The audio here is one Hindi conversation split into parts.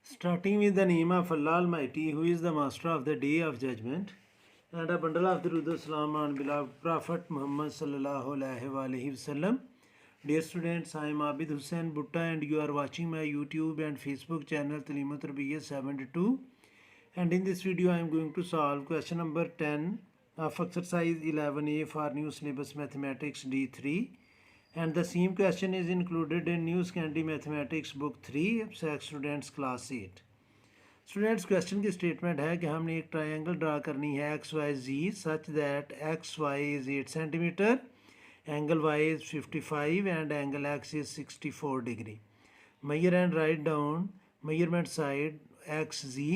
Starting with the name of Allah Almighty, who is the master of the day of judgment, and a bundle of Durud Salam on beloved Prophet Muhammad Sallallahu Alaihi Wasallam. Dear students, I am Abid Hussain Butta and you are watching my YouTube and Facebook channel Talimat Rabiyya 72. And in this video, I am going to solve question number 10 of exercise 11A for new syllabus mathematics D3. And the same question is included in New Scanty Mathematics book 3 SAC students class 8. Students question की स्टेटमेंट है कि हमने एक ट्रायंगल ड्रा करनी है X Y Z such that X Y is 8 centimetre, angle Y is 55 and angle X is 64 degree. Measure and write down measurement side X Z.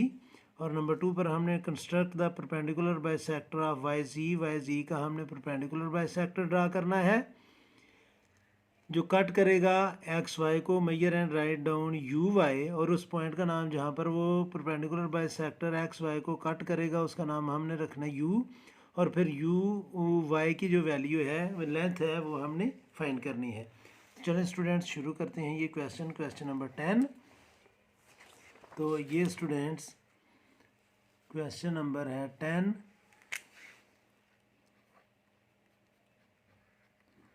और नंबर 2 पर हमने construct the perpendicular bisector of Y Z का हमने परपेंडिकुलर बाइसेक्टर ड्रा करना है जो कट करेगा एक्स वाई को. Measure and write down U Y, और उस पॉइंट का नाम जहाँ पर वो परपेंडिकुलर बाइसेक्टर एक्स वाई को कट करेगा उसका नाम हमने रखना है यू. और फिर यू वाई की जो वैल्यू है लेंथ है वो हमने फाइंड करनी है. चलें स्टूडेंट्स शुरू करते हैं ये क्वेश्चन नंबर 10. तो ये स्टूडेंट्स क्वेश्चन नंबर है 10.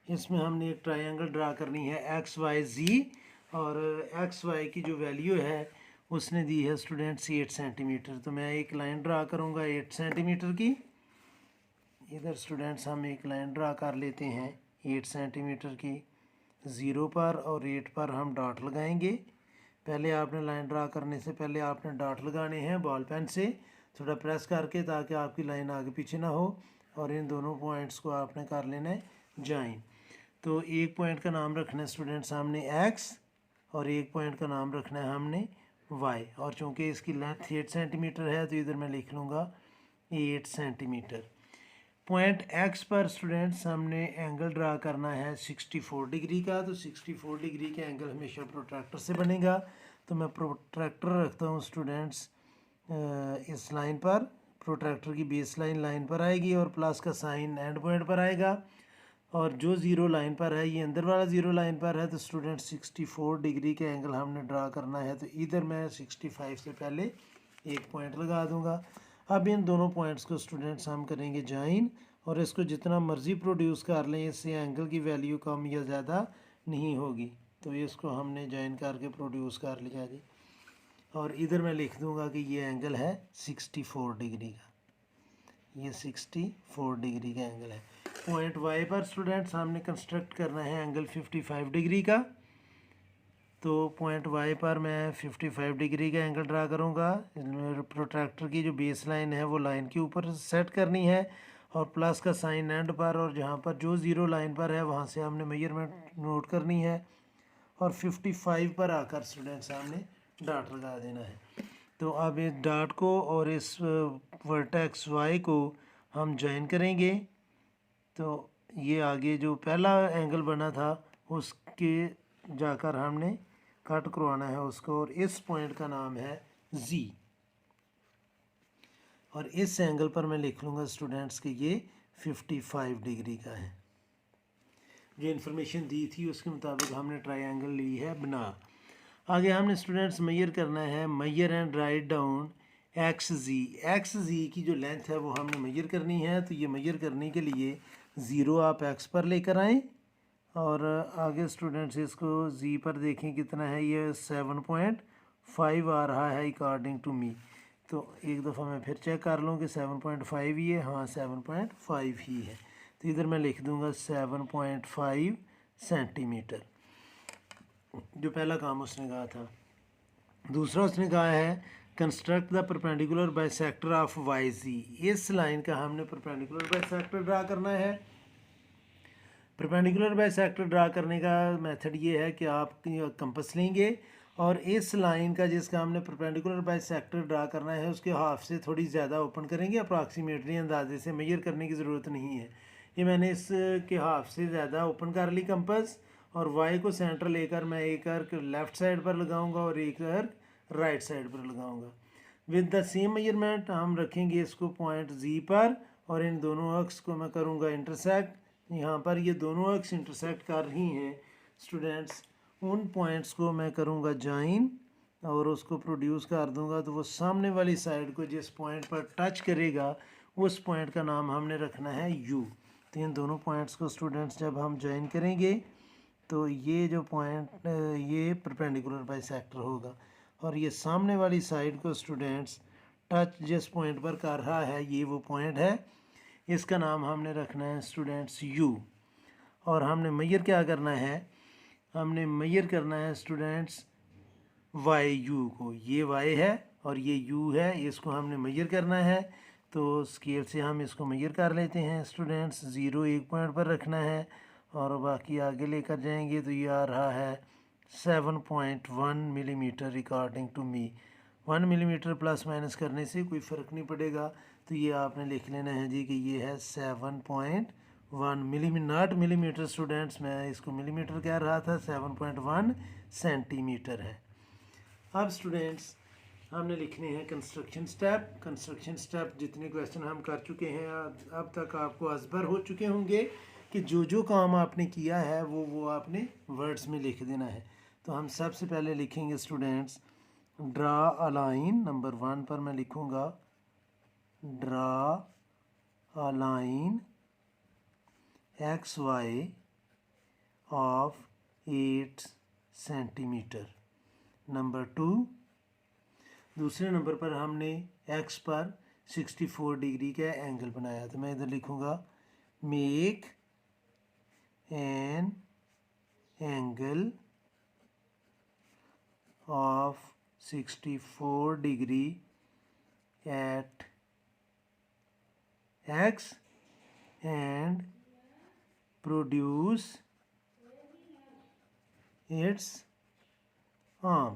इसमें हमने एक ट्रायंगल ड्रा करनी है एक्स वाई जी, और एक्स वाई की जो वैल्यू है उसने दी है स्टूडेंट्स 8 सेंटीमीटर. तो मैं एक लाइन ड्रा करूँगा 8 सेंटीमीटर की. इधर स्टूडेंट्स हम एक लाइन ड्रा कर लेते हैं 8 सेंटीमीटर की. 0 पर और 8 पर हम डॉट लगाएंगे. पहले आपने लाइन ड्रा करने से पहले आपने डॉट लगाने हैं बॉल पेन से थोड़ा प्रेस करके, ताकि आपकी लाइन आगे पीछे ना हो. और इन दोनों पॉइंट्स को आपने कर लेना है ज्वाइन. तो एक पॉइंट का नाम रखना है स्टूडेंट्स हमने एक्स, और एक पॉइंट का नाम रखना है हमने वाई. और चूँकि इसकी लेंथ 8 सेंटीमीटर है तो इधर मैं लिख लूँगा 8 सेंटीमीटर. पॉइंट एक्स पर स्टूडेंट्स हमने एंगल ड्रा करना है 64 डिग्री का. तो 64 डिग्री का एंगल हमेशा प्रोट्रैक्टर से बनेगा. तो मैं प्रोट्रैक्टर रखता हूँ स्टूडेंट्स इस लाइन पर. प्रोट्रैक्टर की बेस लाइन पर आएगी और प्लस का साइन एंड पॉइंट पर आएगा. और जो ज़ीरो लाइन पर है ये अंदर वाला ज़ीरो लाइन पर है. तो स्टूडेंट 64 डिग्री का एंगल हमने ड्रा करना है. तो इधर मैं 65 से पहले एक पॉइंट लगा दूंगा. अब इन दोनों पॉइंट्स को स्टूडेंट्स हम करेंगे ज्वाइन, और इसको जितना मर्ज़ी प्रोड्यूस कर लें इससे एंगल की वैल्यू कम या ज़्यादा नहीं होगी. तो इसको हमने ज्वाइन करके प्रोड्यूस कर लिया जी. और इधर मैं लिख दूंगा कि ये एंगल है 64 डिग्री का. ये 64 डिग्री का एंगल है. पॉइंट वाई पर स्टूडेंट्स हमने कंस्ट्रक्ट करना है एंगल 55 डिग्री का. तो पॉइंट वाई पर मैं 55 डिग्री का एंगल ड्रा करूँगा. प्रोट्रैक्टर की जो बेस लाइन है वो लाइन के ऊपर सेट करनी है, और प्लस का साइन एंड पर, और जहाँ पर जो ज़ीरो लाइन पर है वहाँ से हमने मेजरमेंट नोट करनी है. और 55 पर आकर स्टूडेंट्स हमने डॉट लगा देना है. तो अब इस डॉट को और इस वर्टेक्स वाई को हम ज्वाइन करेंगे. तो ये आगे जो पहला एंगल बना था उसके जाकर हमने कट करवाना है उसको, और इस पॉइंट का नाम है जी. और इस एंगल पर मैं लिख लूँगा स्टूडेंट्स कि ये 55 डिग्री का है. जो इन्फॉर्मेशन दी थी उसके मुताबिक हमने ट्रायंगल ली है बना. आगे हमने स्टूडेंट्स मेजर करना है. Measure and write down X Z की जो लेंथ है वो हमने मेजर करनी है. तो ये मेजर करने के लिए 0 आप एक्स पर लेकर आएँ, और आगे स्टूडेंट्स इसको जी पर देखें कितना है. ये 7.5 आ रहा है अकॉर्डिंग टू मी. तो एक दफ़ा मैं फिर चेक कर लूँ कि 7.5 ही है. हाँ 7.5 ही है. तो इधर मैं लिख दूँगा 7.5 सेंटीमीटर. जो पहला काम उसने कहा था. दूसरा उसने कहा है construct the perpendicular bisector of Y Z. इस लाइन का हमने परपेंडिकुलर बाइसेक्टर ड्रा करना है. परपेंडिकुलर बाइसेक्टर ड्रा करने का मेथड ये है कि आप कंपस लेंगे और इस लाइन का जिसका हमने परपेंडिकुलर बाइसेक्टर ड्रा करना है उसके हाफ से थोड़ी ज़्यादा ओपन करेंगे. अप्रॉक्सीमेटली अंदाजे से मेजर करने की ज़रूरत नहीं है. ये मैंने इसके हाफ से ज़्यादा ओपन कर ली कंपस, और वाई को सेंटर लेकर मैं एक अर्क लेफ़्ट साइड पर लगाऊंगा और एक अर्क राइट साइड पर लगाऊंगा. विद द सेम मेजरमेंट हम रखेंगे इसको पॉइंट जी पर, और इन दोनों अक्स को मैं करूंगा इंटरसेक्ट. यहाँ पर ये दोनों अक्स इंटरसेक्ट कर रही हैं स्टूडेंट्स. उन पॉइंट्स को मैं करूँगा ज्वाइन, और उसको प्रोड्यूस कर दूंगा तो वो सामने वाली साइड को जिस पॉइंट पर टच करेगा उस पॉइंट का नाम हमने रखना है यू। तो इन दोनों पॉइंट्स को स्टूडेंट्स जब हम ज्वाइन करेंगे तो ये जो पॉइंट ये परपेंडिकुलर बाइसेक्टर होगा, और ये सामने वाली साइड को स्टूडेंट्स टच जिस पॉइंट पर कर रहा है ये वो पॉइंट है, इसका नाम हमने रखना है स्टूडेंट्स यू। और हमने मेजर क्या करना है, हमने मेजर करना है स्टूडेंट्स वाई यू को, ये वाई है और ये यू है, इसको हमने मेजर करना है। तो स्केल से हम इसको मेजर कर लेते हैं स्टूडेंट्स, ज़ीरो एक पॉइंट पर रखना है और बाकी आगे लेकर जाएंगे तो ये आ रहा है 7.1 millimetre according to me. 1 millimetre plus minus करने से कोई फ़र्क नहीं पड़ेगा, तो ये आपने लिख लेना है जी कि ये है 7.1 मिलीमीटर, नॉट मिलीमीटर स्टूडेंट्स, मैं इसको मिलीमीटर कह रहा था, 7.1 सेंटीमीटर है। अब स्टूडेंट्स हमने लिखने हैं कंस्ट्रक्शन स्टेप। कंस्ट्रक्शन स्टेप जितने क्वेश्चन हम कर चुके हैं अब तक आपको अज़बर हो चुके होंगे कि जो जो काम आपने किया है वो आपने वर्ड्स में लिख देना है। तो हम सबसे पहले लिखेंगे students draw a line, number 1 पर मैं लिखूँगा draw a line XY of 8 centimetre. Number 2, दूसरे नंबर पर हमने x पर 64 डिग्री का एंगल बनाया, तो मैं इधर लिखूँगा make an angle of 64 degree at x and produce its arm।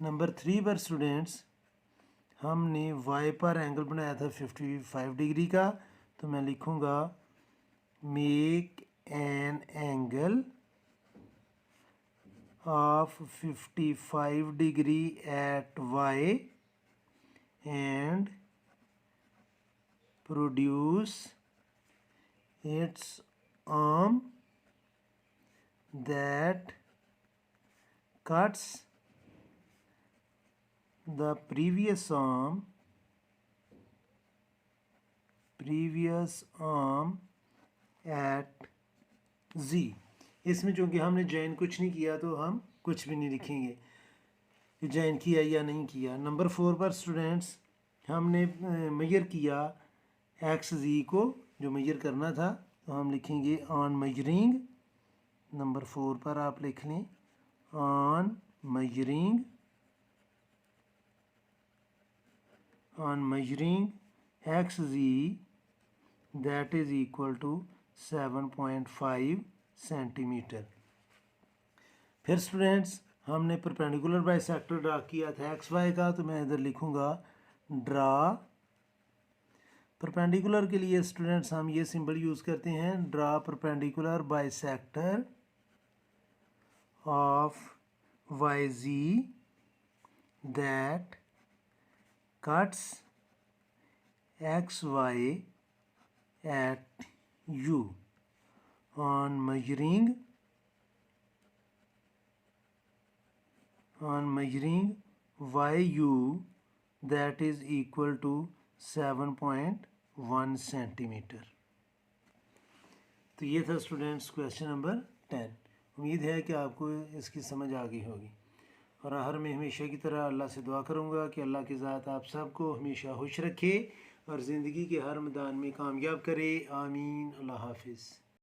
Number 3 पर स्टूडेंट्स हमने y पर एंगल बनाया था 55 डिग्री का, तो मैं लिखूँगा make an angle of 55 degree at y and produce its arm that cuts the previous arm at Z। इसमें चूँकि हमने जॉइन कुछ नहीं किया तो हम कुछ भी नहीं लिखेंगे कि जॉइन किया या नहीं किया। नंबर 4 पर स्टूडेंट्स हमने मेजर किया XZ को, जो मेजर करना था, तो हम लिखेंगे ऑन मेजरिंग। नंबर 4 पर आप लिख लें on measuring XZ that is equal to 7.5 centimetre. फिर स्टूडेंट्स हमने परपेंडिकुलर बाइसेक्टर ड्रा किया था XY का, तो मैं इधर लिखूँगा ड्रा। परपेंडिकुलर के लिए स्टूडेंट्स हम ये सिंबल यूज़ करते हैं, draw perpendicular bisector of YZ that cuts XY at U on measuring YU that is equal to 7.1 centimetre. तो ये था स्टूडेंट्स क्वेश्चन नंबर 10। उम्मीद है कि आपको इसकी समझ आ गई होगी, और हर मैं हमेशा की तरह अल्लाह से दुआ करूँगा कि अल्लाह की ज़ात आप सबको हमेशा खुश रखे और ज़िंदगी के हर मैदान में कामयाब करे। आमीन। अल्लाह हाफिज़।